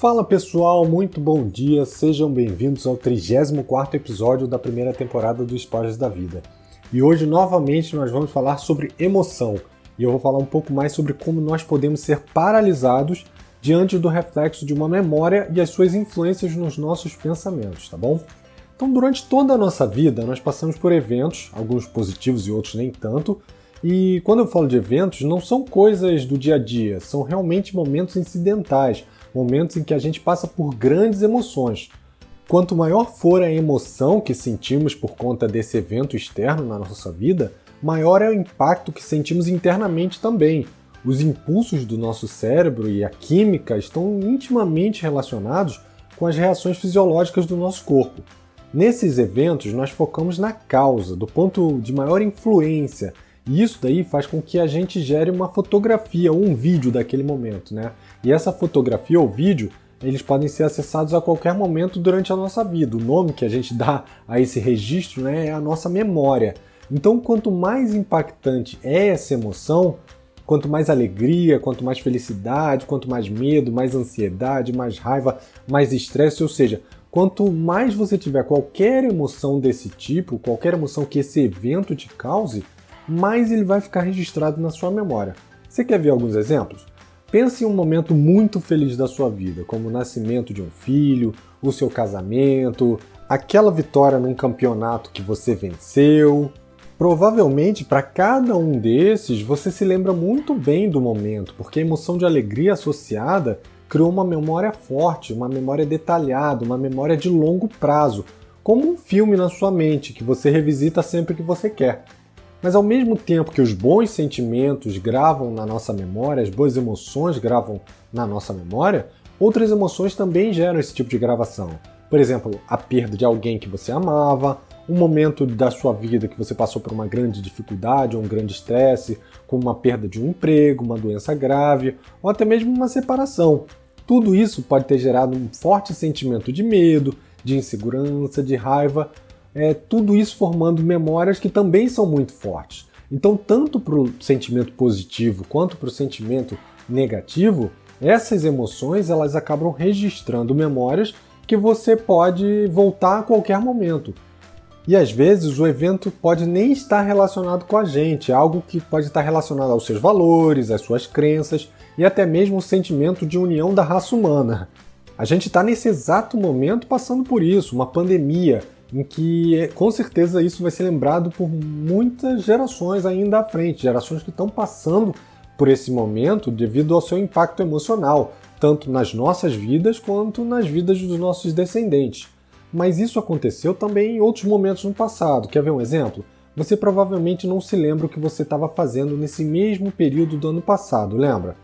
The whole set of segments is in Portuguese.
Fala pessoal, muito bom dia, sejam bem-vindos ao 34º episódio da primeira temporada do Spoilers da Vida. E hoje novamente nós vamos falar sobre emoção, e eu vou falar um pouco mais sobre como nós podemos ser paralisados diante do reflexo de uma memória e as suas influências nos nossos pensamentos, tá bom? Então durante toda a nossa vida nós passamos por eventos, alguns positivos e outros nem tanto, e quando eu falo de eventos não são coisas do dia a dia, são realmente momentos incidentais, momentos em que a gente passa por grandes emoções. Quanto maior for a emoção que sentimos por conta desse evento externo na nossa vida, maior é o impacto que sentimos internamente também. Os impulsos do nosso cérebro e a química estão intimamente relacionados com as reações fisiológicas do nosso corpo. Nesses eventos, nós focamos na causa, do ponto de maior influência, e isso daí faz com que a gente gere uma fotografia ou um vídeo daquele momento, né? E essa fotografia ou vídeo, eles podem ser acessados a qualquer momento durante a nossa vida. O nome que a gente dá a esse registro, né, é a nossa memória. Então, quanto mais impactante é essa emoção, quanto mais alegria, quanto mais felicidade, quanto mais medo, mais ansiedade, mais raiva, mais estresse, ou seja, quanto mais você tiver qualquer emoção desse tipo, qualquer emoção que esse evento te cause, mais ele vai ficar registrado na sua memória. Você quer ver alguns exemplos? Pense em um momento muito feliz da sua vida, como o nascimento de um filho, o seu casamento, aquela vitória num campeonato que você venceu. Provavelmente, para cada um desses, você se lembra muito bem do momento, porque a emoção de alegria associada criou uma memória forte, uma memória detalhada, uma memória de longo prazo, como um filme na sua mente que você revisita sempre que você quer. Mas ao mesmo tempo que os bons sentimentos gravam na nossa memória, as boas emoções gravam na nossa memória, outras emoções também geram esse tipo de gravação. Por exemplo, a perda de alguém que você amava, um momento da sua vida que você passou por uma grande dificuldade ou um grande estresse, como uma perda de um emprego, uma doença grave, ou até mesmo uma separação. Tudo isso pode ter gerado um forte sentimento de medo, de insegurança, de raiva, tudo isso formando memórias que também são muito fortes. Então, tanto para o sentimento positivo quanto para o sentimento negativo, essas emoções elas acabam registrando memórias que você pode voltar a qualquer momento. E às vezes o evento pode nem estar relacionado com a gente, é algo que pode estar relacionado aos seus valores, às suas crenças e até mesmo o sentimento de união da raça humana. A gente está nesse exato momento passando por isso, uma pandemia, em que com certeza isso vai ser lembrado por muitas gerações ainda à frente, gerações que estão passando por esse momento devido ao seu impacto emocional, tanto nas nossas vidas quanto nas vidas dos nossos descendentes. Mas isso aconteceu também em outros momentos no passado. Quer ver um exemplo? Você provavelmente não se lembra o que você estava fazendo nesse mesmo período do ano passado, lembra?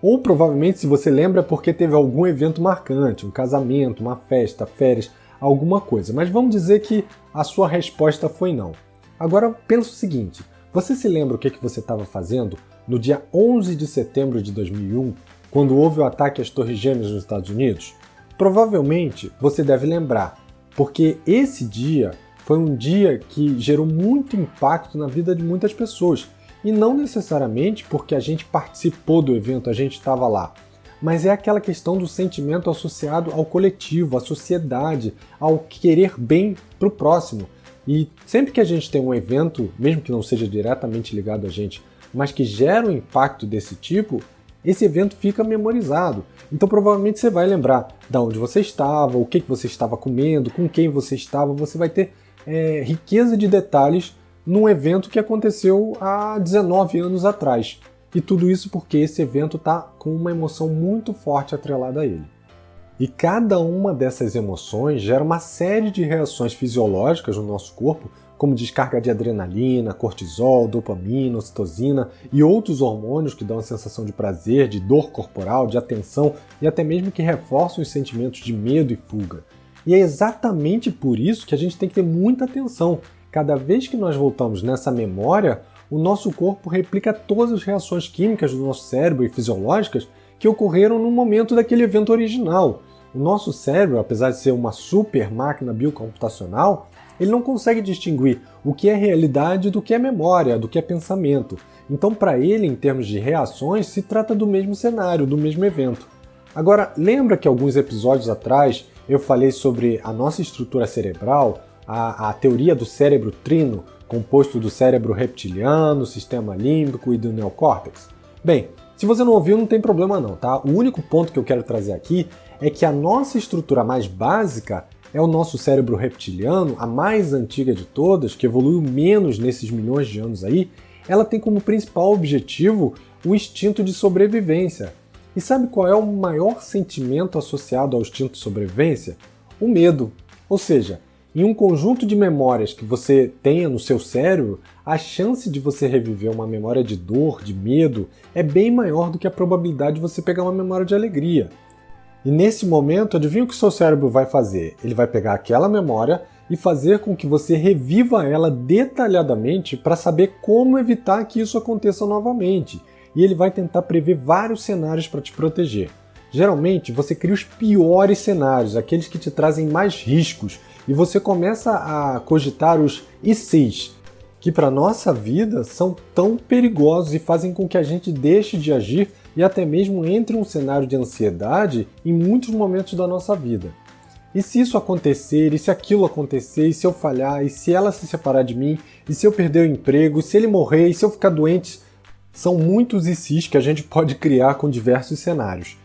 Ou provavelmente se você lembra é porque teve algum evento marcante, um casamento, uma festa, férias, alguma coisa, mas vamos dizer que a sua resposta foi não. Agora pensa o seguinte, você se lembra o que você estava fazendo no dia 11 de setembro de 2001, quando houve o ataque às Torres Gêmeas nos Estados Unidos? Provavelmente você deve lembrar, porque esse dia foi um dia que gerou muito impacto na vida de muitas pessoas, e não necessariamente porque a gente participou do evento, a gente estava lá, mas é aquela questão do sentimento associado ao coletivo, à sociedade, ao querer bem para o próximo. E sempre que a gente tem um evento, mesmo que não seja diretamente ligado a gente, mas que gera um impacto desse tipo, esse evento fica memorizado. Então provavelmente você vai lembrar de onde você estava, o que você estava comendo, com quem você estava, você vai ter riqueza de detalhes num evento que aconteceu há 19 anos atrás. E tudo isso porque esse evento está com uma emoção muito forte atrelada a ele. E cada uma dessas emoções gera uma série de reações fisiológicas no nosso corpo, como descarga de adrenalina, cortisol, dopamina, ocitocina e outros hormônios que dão a sensação de prazer, de dor corporal, de atenção e até mesmo que reforçam os sentimentos de medo e fuga. E é exatamente por isso que a gente tem que ter muita atenção. Cada vez que nós voltamos nessa memória, o nosso corpo replica todas as reações químicas do nosso cérebro e fisiológicas que ocorreram no momento daquele evento original. O nosso cérebro, apesar de ser uma super máquina biocomputacional, ele não consegue distinguir o que é realidade do que é memória, do que é pensamento. Então, para ele, em termos de reações, se trata do mesmo cenário, do mesmo evento. Agora, lembra que alguns episódios atrás eu falei sobre a nossa estrutura cerebral, a teoria do cérebro trino, composto do cérebro reptiliano, sistema límbico e do neocórtex? Bem, se você não ouviu, não tem problema não, tá? O único ponto que eu quero trazer aqui é que a nossa estrutura mais básica é o nosso cérebro reptiliano, a mais antiga de todas, que evoluiu menos nesses milhões de anos aí. Ela tem como principal objetivo o instinto de sobrevivência. E sabe qual é o maior sentimento associado ao instinto de sobrevivência? O medo. Ou seja, em um conjunto de memórias que você tenha no seu cérebro, a chance de você reviver uma memória de dor, de medo, é bem maior do que a probabilidade de você pegar uma memória de alegria. E nesse momento, adivinha o que o seu cérebro vai fazer? Ele vai pegar aquela memória e fazer com que você reviva ela detalhadamente para saber como evitar que isso aconteça novamente. E ele vai tentar prever vários cenários para te proteger. Geralmente, você cria os piores cenários, aqueles que te trazem mais riscos, e você começa a cogitar os ICs, que para a nossa vida são tão perigosos e fazem com que a gente deixe de agir e até mesmo entre um cenário de ansiedade em muitos momentos da nossa vida. E se isso acontecer, e se aquilo acontecer, e se eu falhar, e se ela se separar de mim, e se eu perder o emprego, e se ele morrer, e se eu ficar doente? São muitos ICs que a gente pode criar com diversos cenários.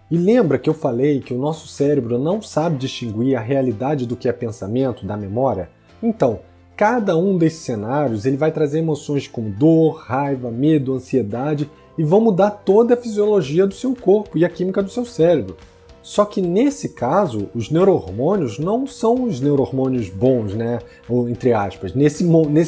E lembra que eu falei que o nosso cérebro não sabe distinguir a realidade do que é pensamento, da memória? Então, cada um desses cenários ele vai trazer emoções como dor, raiva, medo, ansiedade e vão mudar toda a fisiologia do seu corpo e a química do seu cérebro. Só que nesse caso, os neurohormônios não são os neurohormônios bons, né? Ou entre aspas, nesse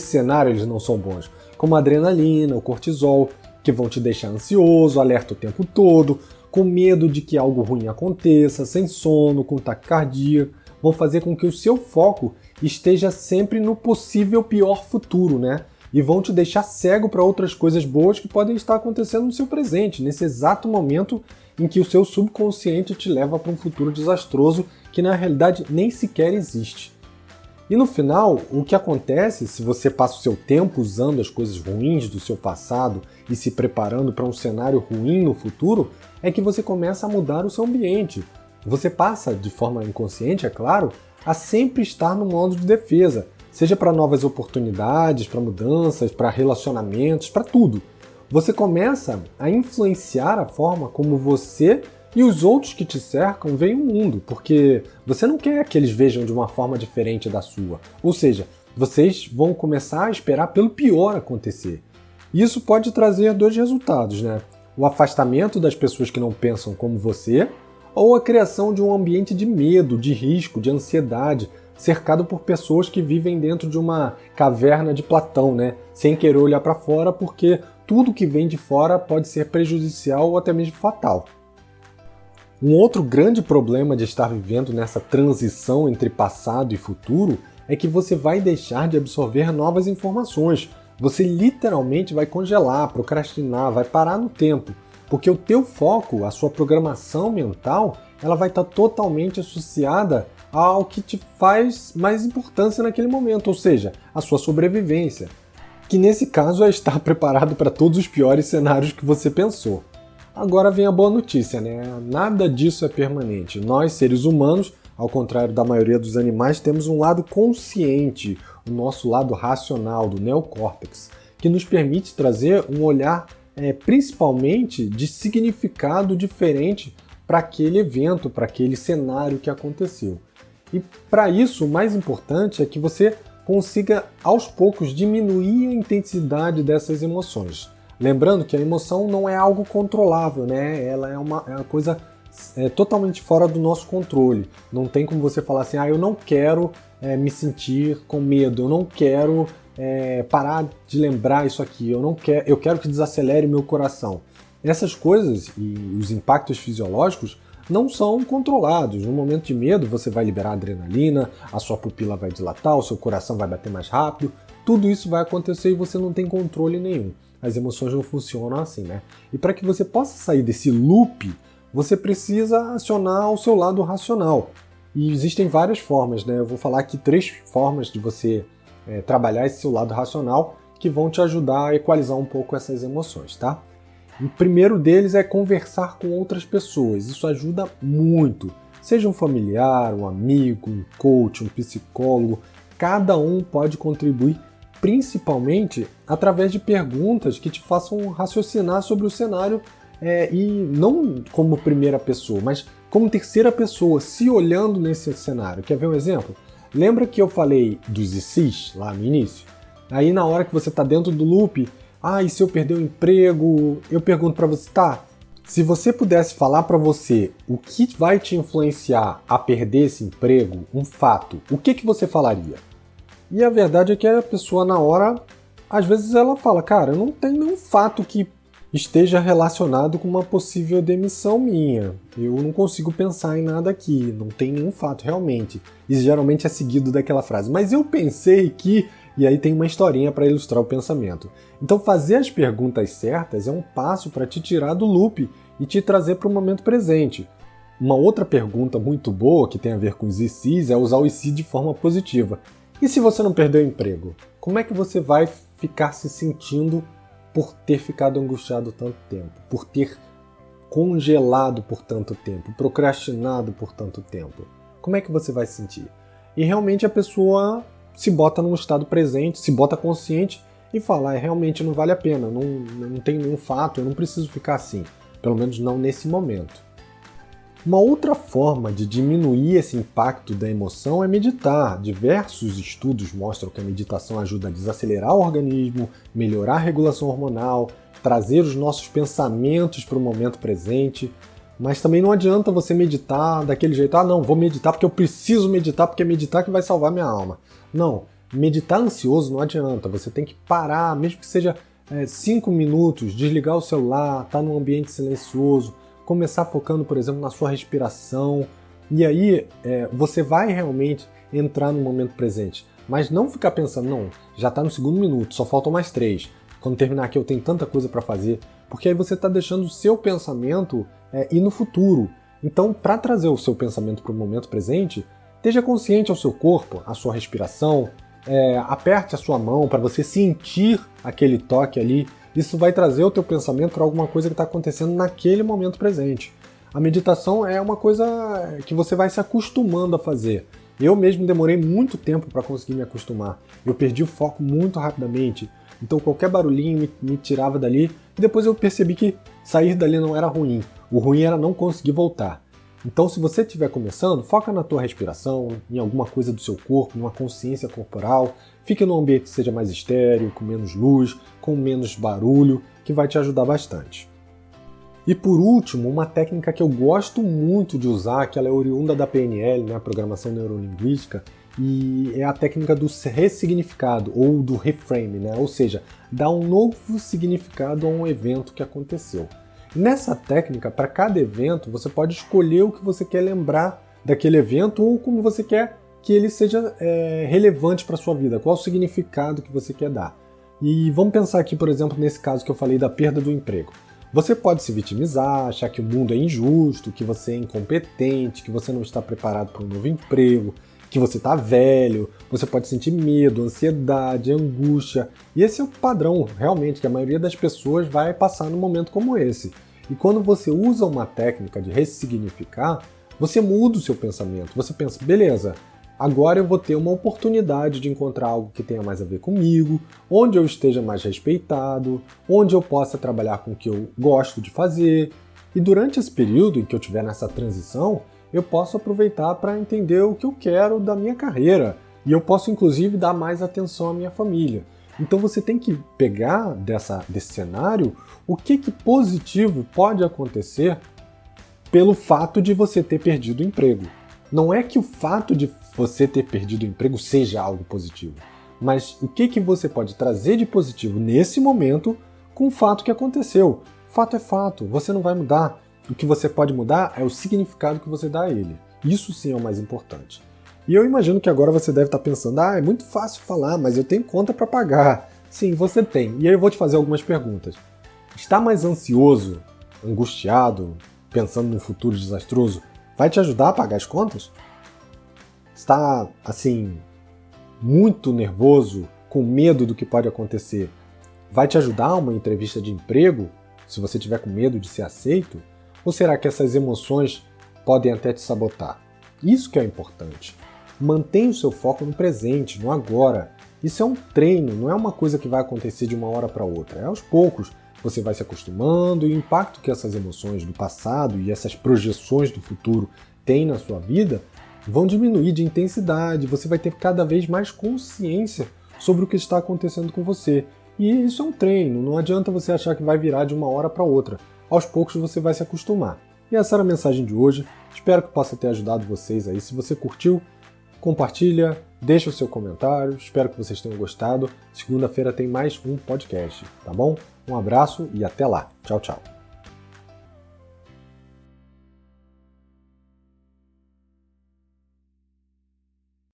cenário eles não são bons, como a adrenalina, o cortisol, que vão te deixar ansioso, alerta o tempo todo, com medo de que algo ruim aconteça, sem sono, com taquicardia, vão fazer com que o seu foco esteja sempre no possível pior futuro, né? E vão te deixar cego para outras coisas boas que podem estar acontecendo no seu presente, nesse exato momento em que o seu subconsciente te leva para um futuro desastroso que na realidade nem sequer existe. E no final, o que acontece se você passa o seu tempo usando as coisas ruins do seu passado e se preparando para um cenário ruim no futuro, é que você começa a mudar o seu ambiente. Você passa, de forma inconsciente, é claro, a sempre estar no modo de defesa, seja para novas oportunidades, para mudanças, para relacionamentos, para tudo. Você começa a influenciar a forma como você e os outros que te cercam veem o mundo, porque você não quer que eles vejam de uma forma diferente da sua. Ou seja, vocês vão começar a esperar pelo pior acontecer. E isso pode trazer dois resultados, né? O afastamento das pessoas que não pensam como você, ou a criação de um ambiente de medo, de risco, de ansiedade, cercado por pessoas que vivem dentro de uma caverna de Platão, né? Sem querer olhar para fora, porque tudo que vem de fora pode ser prejudicial ou até mesmo fatal. Um outro grande problema de estar vivendo nessa transição entre passado e futuro é que você vai deixar de absorver novas informações. Você literalmente vai congelar, procrastinar, vai parar no tempo, porque o teu foco, a sua programação mental, ela vai estar totalmente associada ao que te faz mais importância naquele momento, ou seja, a sua sobrevivência, que nesse caso é estar preparado para todos os piores cenários que você pensou. Agora vem a boa notícia, né? Nada disso é permanente. Nós, seres humanos, ao contrário da maioria dos animais, temos um lado consciente, o nosso lado racional, do neocórtex, que nos permite trazer um olhar principalmente de significado diferente para aquele evento, para aquele cenário que aconteceu. E para isso, o mais importante é que você consiga, aos poucos, diminuir a intensidade dessas emoções. Lembrando que a emoção não é algo controlável, né? Ela é uma coisa totalmente fora do nosso controle. Não tem como você falar assim, eu não quero me sentir com medo, eu não quero parar de lembrar isso aqui, eu quero que desacelere meu coração. Essas coisas e os impactos fisiológicos não são controlados. No momento de medo, você vai liberar adrenalina, a sua pupila vai dilatar, o seu coração vai bater mais rápido. Tudo isso vai acontecer e você não tem controle nenhum. As emoções não funcionam assim, né? E para que você possa sair desse loop, você precisa acionar o seu lado racional. E existem várias formas, né? Eu vou falar aqui 3 formas de você trabalhar esse seu lado racional que vão te ajudar a equalizar um pouco essas emoções, tá? O primeiro deles é conversar com outras pessoas. Isso ajuda muito. Seja um familiar, um amigo, um coach, um psicólogo, cada um pode contribuir, principalmente através de perguntas que te façam raciocinar sobre o cenário e não como primeira pessoa, mas como terceira pessoa, se olhando nesse cenário. Quer ver um exemplo? Lembra que eu falei dos ICs lá no início? Aí na hora que você está dentro do loop, e se eu perder o emprego? Eu pergunto para você, se você pudesse falar para você o que vai te influenciar a perder esse emprego, um fato, o que você falaria? E a verdade é que a pessoa na hora, às vezes ela fala, cara, eu não tenho nenhum fato que esteja relacionado com uma possível demissão minha. Eu não consigo pensar em nada aqui, não tem nenhum fato realmente. E geralmente é seguido daquela frase, mas eu pensei que... E aí tem uma historinha para ilustrar o pensamento. Então fazer as perguntas certas é um passo para te tirar do loop e te trazer para o momento presente. Uma outra pergunta muito boa que tem a ver com os ICs é usar o IC de forma positiva. E se você não perder o emprego? Como é que você vai ficar se sentindo por ter ficado angustiado tanto tempo? Por ter congelado por tanto tempo? Procrastinado por tanto tempo? Como é que você vai se sentir? E realmente a pessoa se bota num estado presente, se bota consciente e fala, realmente não vale a pena, não tem nenhum fato, eu não preciso ficar assim, pelo menos não nesse momento. Uma outra forma de diminuir esse impacto da emoção é meditar. Diversos estudos mostram que a meditação ajuda a desacelerar o organismo, melhorar a regulação hormonal, trazer os nossos pensamentos para o momento presente. Mas também não adianta você meditar daquele jeito, não, vou meditar porque eu preciso meditar, porque é meditar que vai salvar minha alma. Não, meditar ansioso não adianta, você tem que parar, mesmo que seja 5 minutos, desligar o celular, estar num ambiente silencioso, começar focando, por exemplo, na sua respiração, e aí você vai realmente entrar no momento presente. Mas não ficar pensando, não, já está no segundo minuto, só faltam mais 3. Quando terminar aqui eu tenho tanta coisa para fazer, porque aí você está deixando o seu pensamento ir no futuro. Então, para trazer o seu pensamento para o momento presente, esteja consciente ao seu corpo, à sua respiração, aperte a sua mão para você sentir aquele toque ali. Isso vai trazer o teu pensamento para alguma coisa que está acontecendo naquele momento presente. A meditação é uma coisa que você vai se acostumando a fazer. Eu mesmo demorei muito tempo para conseguir me acostumar. Eu perdi o foco muito rapidamente. Então qualquer barulhinho me tirava dali e depois eu percebi que sair dali não era ruim. O ruim era não conseguir voltar. Então se você estiver começando, foca na tua respiração, em alguma coisa do seu corpo, numa consciência corporal. Fique num ambiente que seja mais estéril, com menos luz, com menos barulho, que vai te ajudar bastante. E por último, uma técnica que eu gosto muito de usar, que ela é oriunda da PNL, né, a Programação Neurolinguística, e é a técnica do ressignificado, ou do reframe, né? Ou seja, dar um novo significado a um evento que aconteceu. Nessa técnica, para cada evento, você pode escolher o que você quer lembrar daquele evento ou como você quer que ele seja relevante para a sua vida, qual o significado que você quer dar. E vamos pensar aqui, por exemplo, nesse caso que eu falei da perda do emprego. Você pode se vitimizar, achar que o mundo é injusto, que você é incompetente, que você não está preparado para um novo emprego, que você está velho, você pode sentir medo, ansiedade, angústia. E esse é o padrão, realmente, que a maioria das pessoas vai passar num momento como esse. E quando você usa uma técnica de ressignificar, você muda o seu pensamento. Você pensa, beleza, agora eu vou ter uma oportunidade de encontrar algo que tenha mais a ver comigo, onde eu esteja mais respeitado, onde eu possa trabalhar com o que eu gosto de fazer. E durante esse período em que eu estiver nessa transição, eu posso aproveitar para entender o que eu quero da minha carreira. E eu posso, inclusive, dar mais atenção à minha família. Então você tem que pegar desse cenário o que positivo pode acontecer pelo fato de você ter perdido o emprego. Não é que o fato de você ter perdido o emprego seja algo positivo, mas o que você pode trazer de positivo nesse momento com o fato que aconteceu. Fato é fato, você não vai mudar. O que você pode mudar é o significado que você dá a ele. Isso sim é o mais importante. E eu imagino que agora você deve estar pensando, é muito fácil falar, mas eu tenho conta para pagar. Sim, você tem. E aí eu vou te fazer algumas perguntas. Está mais ansioso, angustiado, pensando num futuro desastroso? Vai te ajudar a pagar as contas? Está, assim, muito nervoso, com medo do que pode acontecer? Vai te ajudar uma entrevista de emprego? se você tiver com medo de ser aceito? Ou será que essas emoções podem até te sabotar? Isso que é importante. Mantenha o seu foco no presente, no agora. Isso é um treino, não é uma coisa que vai acontecer de uma hora para outra. É aos poucos. Você vai se acostumando e o impacto que essas emoções do passado e essas projeções do futuro têm na sua vida vão diminuir de intensidade. Você vai ter cada vez mais consciência sobre o que está acontecendo com você. E isso é um treino, não adianta você achar que vai virar de uma hora para outra. Aos poucos você vai se acostumar. E essa era a mensagem de hoje. Espero que possa ter ajudado vocês aí. Se você curtiu, compartilha, deixa o seu comentário. Espero que vocês tenham gostado. Segunda-feira tem mais um podcast, tá bom? Um abraço e até lá. Tchau, tchau.